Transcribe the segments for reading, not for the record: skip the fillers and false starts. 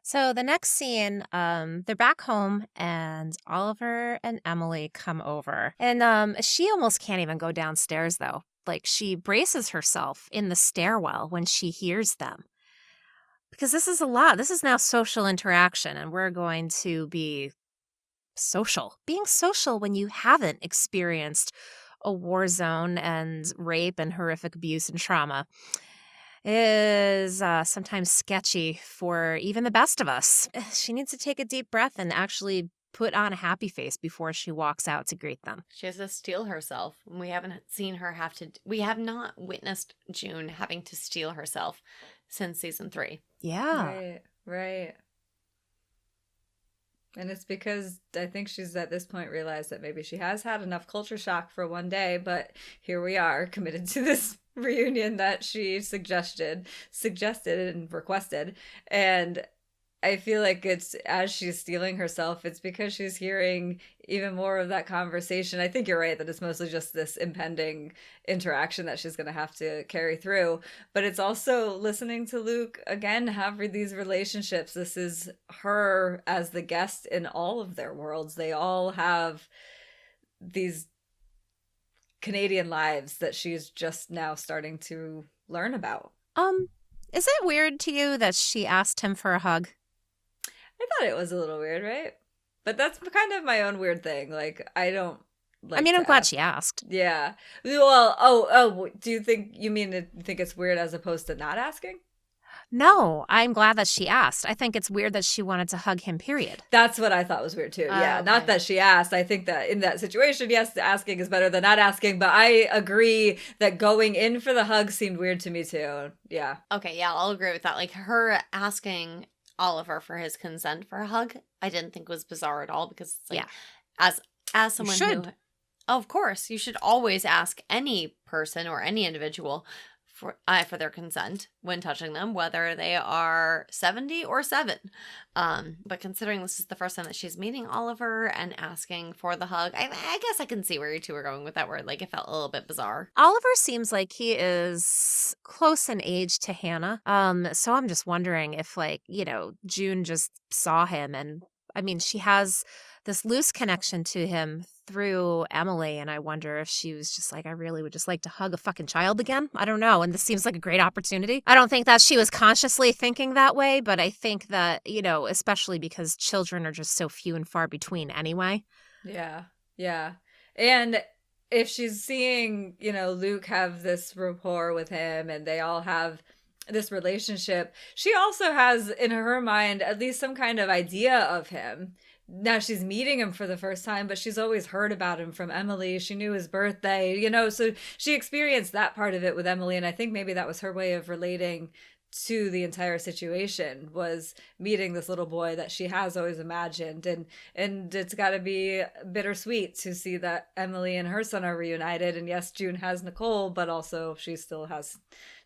So the next scene, they're back home and Oliver and Emily come over. And she almost can't even go downstairs though. Like she braces herself in the stairwell when she hears them. Because this is a lot. This is now social interaction and we're going to be social. Being social when you haven't experienced a war zone and rape and horrific abuse and trauma is sometimes sketchy for even the best of us. She needs to take a deep breath and actually put on a happy face before she walks out to greet them. She has to steel herself. We haven't seen her we have not witnessed June having to steel herself since season 3. Yeah. Right. And it's because I think she's at this point realized that maybe she has had enough culture shock for one day, but here we are committed to this reunion that she suggested and requested. And I feel like it's as she's steeling herself, it's because she's hearing even more of that conversation. I think you're right that it's mostly just this impending interaction that she's going to have to carry through. But it's also listening to Luke again have these relationships. This is her as the guest in all of their worlds. They all have these Canadian lives that she's just now starting to learn about. Is it weird to you that she asked him for a hug? I thought it was a little weird, right? But that's kind of my own weird thing. Like, I don't like. I mean, to I'm glad ask. she asked. Yeah. Well, do you think it's weird as opposed to not asking? No, I'm glad that she asked. I think it's weird that she wanted to hug him, period. That's what I thought was weird too. Yeah, Okay. not that she asked. I think that in that situation, yes, asking is better than not asking. But I agree that going in for the hug seemed weird to me too. Yeah. Okay, yeah, I'll agree with that. Like her asking Oliver for his consent for a hug, I didn't think was bizarre at all because it's like, as someone who, of course, you should always ask any person or any individual for their consent when touching them, whether they are 70 or 7. But considering this is the first time that she's meeting Oliver and asking for the hug, I guess I can see where you two are going with that word. Like it felt a little bit bizarre. Oliver seems like he is close in age to Hannah. So I'm just wondering if June just saw him and I mean, she has this loose connection to him through Emily, and I wonder if she was just like, I really would just like to hug a fucking child again. I don't know, and this seems like a great opportunity. I don't think that she was consciously thinking that way, but I think that, especially because children are just so few and far between anyway. Yeah. And if she's seeing, Luke have this rapport with him and they all have this relationship, she also has in her mind at least some kind of idea of him. Now she's meeting him for the first time, but she's always heard about him from Emily. She knew his birthday, so she experienced that part of it with Emily. And I think maybe that was her way of relating to the entire situation, was meeting this little boy that she has always imagined. And it's got to be bittersweet to see that Emily and her son are reunited. And yes, June has Nicole, but also she still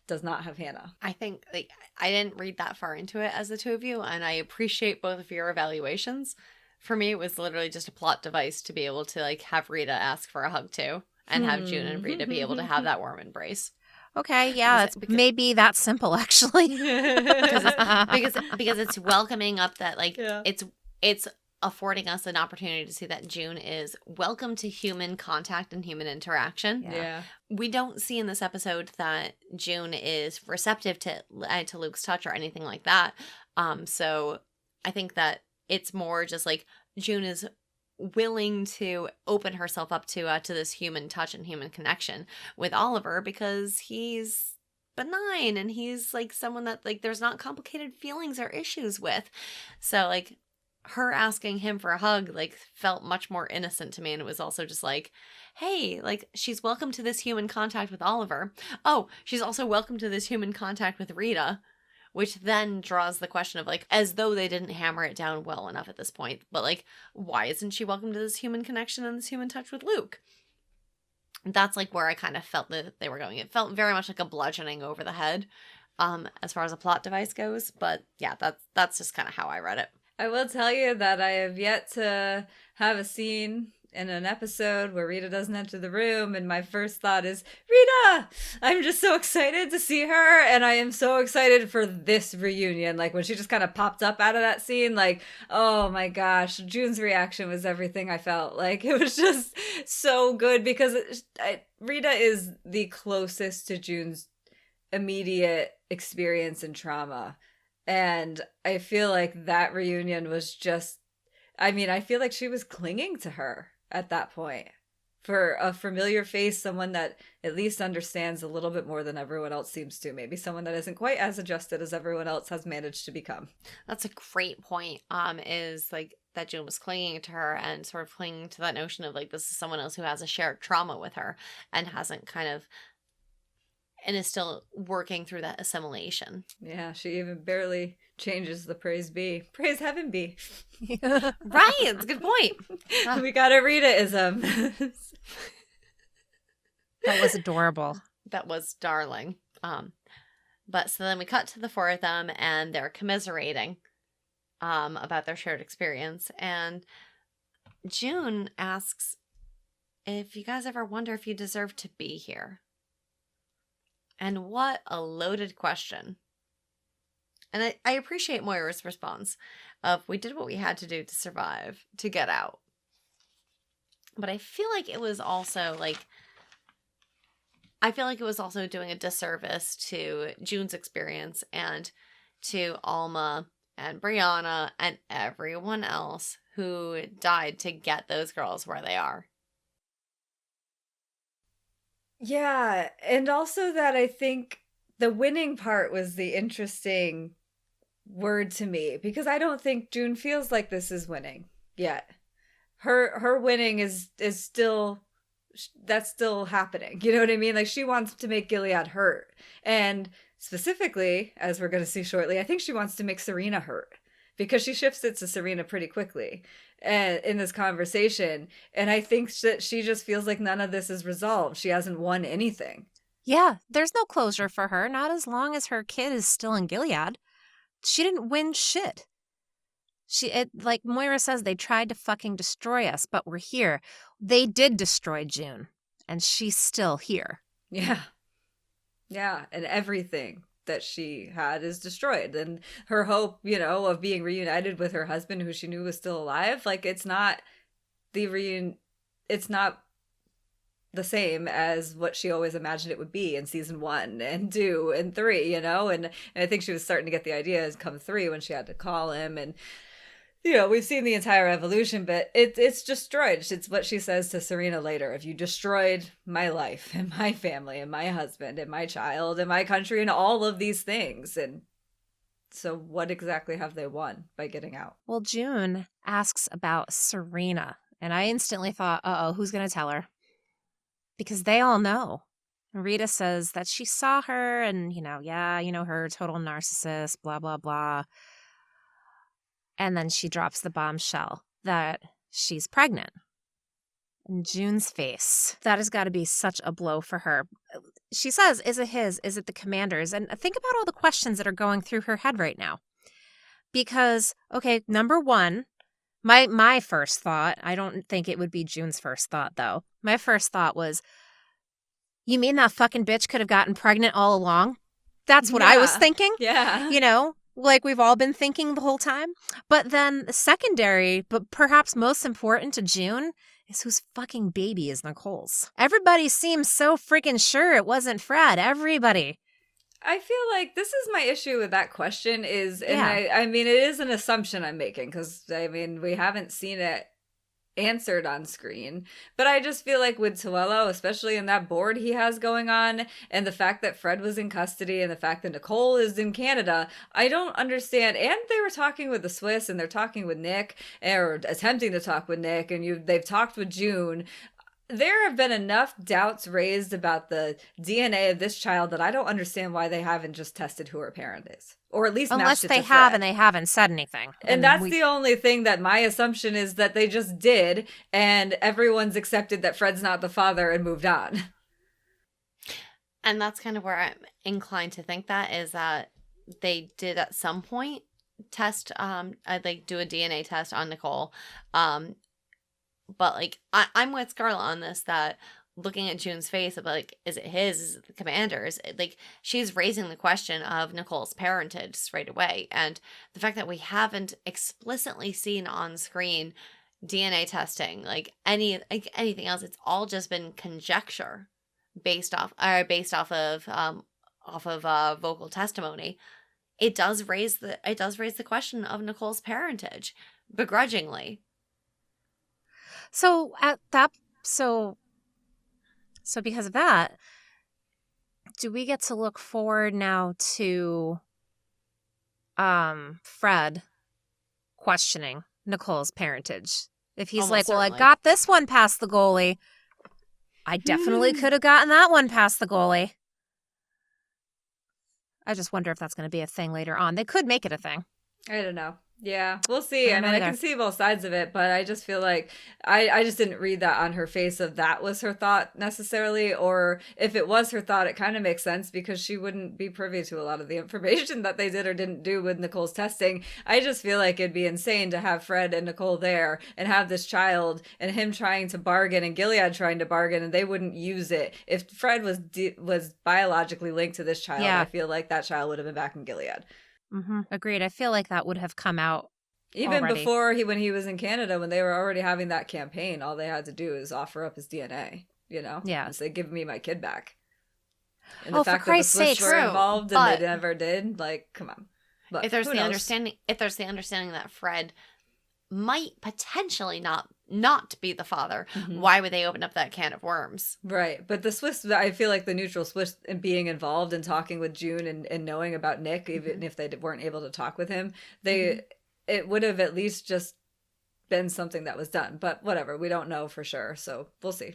does not have Hannah. I think I didn't read that far into it as the two of you, and I appreciate both of your evaluations. For me, it was literally just a plot device to be able to have Rita ask for a hug too, and have June and Rita be able to have that warm embrace. Okay, yeah, it's maybe that simple actually. because it's welcoming up that it's affording us an opportunity to see that June is welcome to human contact and human interaction. Yeah. We don't see in this episode that June is receptive to Luke's touch or anything like that. So I think that it's more just June is willing to open herself up to this human touch and human connection with Oliver because he's benign and he's someone that there's not complicated feelings or issues with. So her asking him for a hug felt much more innocent to me, and it was also just hey, she's welcome to this human contact with Oliver. Oh, she's also welcome to this human contact with Rita, which then draws the question of as though they didn't hammer it down well enough at this point, but why isn't she welcome to this human connection and this human touch with Luke? That's where I kind of felt that they were going. It felt very much like a bludgeoning over the head as far as a plot device goes, but yeah, that's just kind of how I read it. I will tell you that I have yet to have a scene in an episode where Rita doesn't enter the room, and my first thought is, Rita! I'm just so excited to see her, and I am so excited for this reunion. Like, when she just kind of popped up out of that scene, like, oh my gosh, June's reaction was everything I felt. Like, it was just so good, because Rita is the closest to June's immediate experience and trauma. And I feel like that reunion was just, I mean, I feel like she was clinging to her at that point for a familiar face, someone that at least understands a little bit more than everyone else seems to. Maybe someone that isn't quite as adjusted as everyone else has managed to become. That's a great point. Is like that June was clinging to her and sort of clinging to that notion of like, this is someone else who has a shared trauma with her and hasn't kind of, and is still working through that assimilation. Yeah, she even barely changes the praise be. Praise heaven be. Right, that's a good point. We got a Rita-ism. That was adorable. That was darling. But so then we cut to the four of them, and they're commiserating about their shared experience. And June asks if you guys ever wonder if you deserve to be here. And what a loaded question. And I appreciate Moira's response of, we did what we had to do to survive, to get out. But I feel like it was also like, I feel like it was also doing a disservice to June's experience and to Alma and Brianna and everyone else who died to get those girls where they are. Yeah, and also that I think the winning part was the interesting word to me, because I don't think June feels like this is winning yet. Her winning is still, that's still happening. You know what I mean? Like, she wants to make Gilead hurt. And specifically, as we're going to see shortly, I think she wants to make Serena hurt, because she shifts it to Serena pretty quickly in this conversation. And I think that she just feels like none of this is resolved. She hasn't won anything. Yeah, there's no closure for her, not as long as her kid is still in Gilead. She didn't win shit. Like Moira says, they tried to fucking destroy us, but we're here. They did destroy June, and she's still here. Yeah. Yeah, and everything that she had is destroyed. And her hope, you know, of being reunited with her husband, who she knew was still alive, like, it's not it's not the same as what she always imagined it would be in season 1 and 2 and 3, you know? And I think she was starting to get the idea as come 3 when she had to call him. And, you know, we've seen the entire evolution, but it's destroyed. It's what she says to Serena later. If you destroyed my life and my family and my husband and my child and my country and all of these things. And so what exactly have they won by getting out? Well, June asks about Serena, and I instantly thought, uh-oh, who's going to tell her? Because they all know. Rita says that she saw her and, her total narcissist, blah, blah, blah. And then she drops the bombshell that she's pregnant. And June's face, that has got to be such a blow for her. She says, is it his? Is it the commander's? And think about all the questions that are going through her head right now. Because, okay, number one, my first thought, I don't think it would be June's first thought, though. My first thought was, you mean that fucking bitch could have gotten pregnant all along? That's what I was thinking. Yeah. Like we've all been thinking the whole time. But then secondary, but perhaps most important to June, is whose fucking baby is Nicole's. Everybody seems so freaking sure it wasn't Fred. Everybody. I feel like this is my issue with that question is, and Yeah. I mean, it is an assumption I'm making, because, I mean, we haven't seen it answered on screen, but I just feel like with Tuello, especially in that board he has going on, and the fact that Fred was in custody and the fact that Nicole is in Canada, I don't understand. And they were talking with the Swiss, and they're talking with Nick, or attempting to talk with Nick, and they've talked with June. There have been enough doubts raised about the DNA of this child that I don't understand why they haven't just tested who her parent is. Or at least Unless matched it they to have Fred. and they haven't said anything. And that's the only thing that my assumption is that they just did, and everyone's accepted that Fred's not the father and moved on. And that's kind of where I'm inclined to think that is that they did at some point test, do a DNA test on Nicole. But like I'm with Scarlett on this, that looking at June's face of like, is it his? Is it the commander's? Like she's raising the question of Nicole's parentage straight away, and the fact that we haven't explicitly seen on screen DNA testing, like anything else, it's all just been conjecture based off of vocal testimony. It does raise the question of Nicole's parentage begrudgingly. So at that, so because of that, do we get to look forward now to Fred questioning Nicole's parentage? If he's Almost like, well, I certainly. got this one past the goalie, I definitely could have gotten that one past the goalie. I just wonder if that's going to be a thing later on. They could make it a thing. I don't know. Yeah, we'll see. I I don't mean, know I can either. see both sides of it, but I just feel like I just didn't read that on her face of that was her thought necessarily, or if it was her thought, it kind of makes sense because she wouldn't be privy to a lot of the information that they did or didn't do with Nicole's testing. I just feel like it'd be insane to have Fred and Nicole there and have this child and him trying to bargain and Gilead trying to bargain, and they wouldn't use it. If Fred was biologically linked to this child, Yeah. I feel like that child would have been back in Gilead. Mm-hmm. Agreed. I feel like that would have come out Even already. before when he was in Canada, when they were already having that campaign, all they had to do is offer up his DNA, Yeah. and say, give me my kid back. And Oh, the for fact that the Christ's Swiss sake, were true, involved and but- they never did, like, come on. But If there's who the knows? understanding that Fred might potentially not be the father, Mhm. why would they open up that can of worms? Right. But the Swiss, I feel like the neutral Swiss being involved and talking with June and knowing about Nick, even if they weren't able to talk with him, it would have at least just been something that was done. But whatever, we don't know for sure. So we'll see.